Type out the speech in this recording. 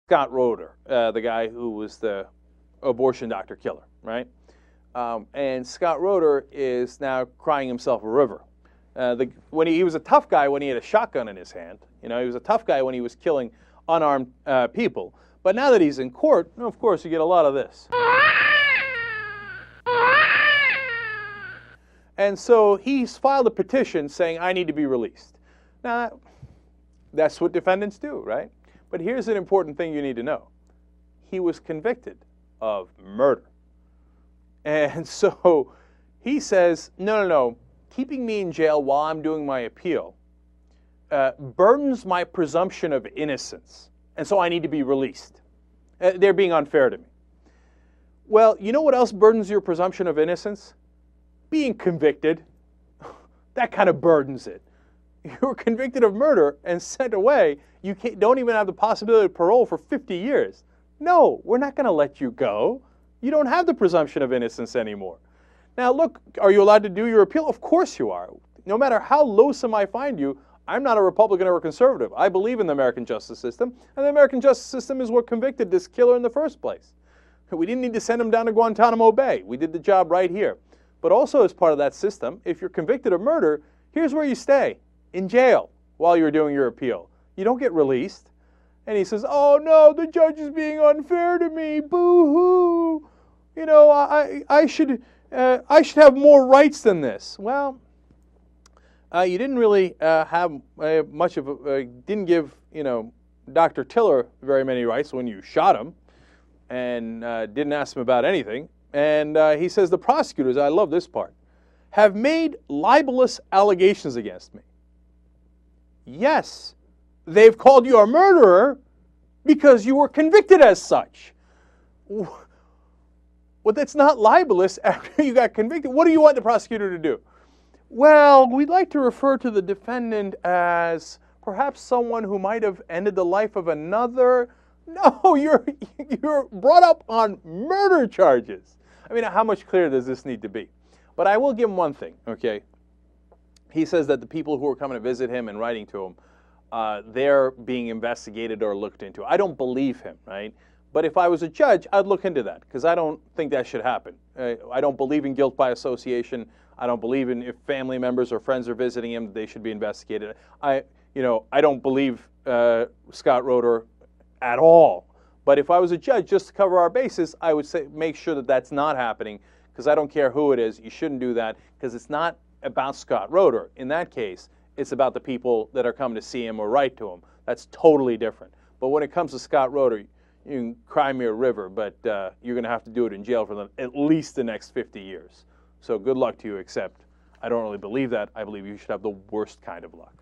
Scott Roeder, the guy who was the abortion doctor killer, right? And Scott Roeder is now crying himself a river. When he was a tough guy when he had a shotgun in his hand. You know, he was a tough guy when he was killing unarmed people. But now that he's in court, of course, you get a lot of this. And so he's filed a petition saying, I need to be released. Now, that's what defendants do, right? But here's an important thing you need to know. He was convicted of murder. And so he says, no, keeping me in jail while I'm doing my appeal burdens my presumption of innocence. And so I need to be released. They're being unfair to me. Well, you know what else burdens your presumption of innocence? Being convicted. That kind of burdens it. You were convicted of murder and sent away. You don't even have the possibility of parole for 50 years. No, we're not going to let you go. You don't have the presumption of innocence anymore. Now, look, are you allowed to do your appeal? Of course you are. No matter how loathsome I find you, I'm not a Republican or a conservative. I believe in the American justice system, and the American justice system is what convicted this killer in the first place. We didn't need to send him down to Guantanamo Bay. We did the job right here. But also as part of that system, if you're convicted of murder, here's where you stay, in jail, while you're doing your appeal. You don't get released. And he says, oh no, the judge is being unfair to me, boo-hoo. You know, I should have more rights than this. Well, you didn't really have much of a, didn't give, you know, Dr. Tiller very many rights when you shot him and didn't ask him about anything. And he says the prosecutors, I love this part, have made libelous allegations against me. Yes, they've called you a murderer because you were convicted as such. Well, that's not libelous after you got convicted. What do you want the prosecutor to do? Well, we'd like to refer to the defendant as perhaps someone who might have ended the life of another. No, you're brought up on murder charges. I mean, how much clearer does this need to be? But I will give him one thing, okay? He says that the people who are coming to visit him and writing to him, they're being investigated or looked into. I don't believe him, right? But if I was a judge, I'd look into that because I don't think that should happen. I don't believe in guilt by association. I don't believe in if family members or friends are visiting him, they should be investigated. I don't believe Scott Roeder at all. But if I was a judge, just to cover our bases, I would say make sure that that's not happening because I don't care who it is. You shouldn't do that because it's not about Scott Roeder. In that case, it's about the people that are coming to see him or write to him. That's totally different. But when it comes to Scott Roeder, you can cry me a river, but you're going to have to do it in jail for at least the next 50 years. So good luck to you, except I don't really believe that. I believe you should have the worst kind of luck.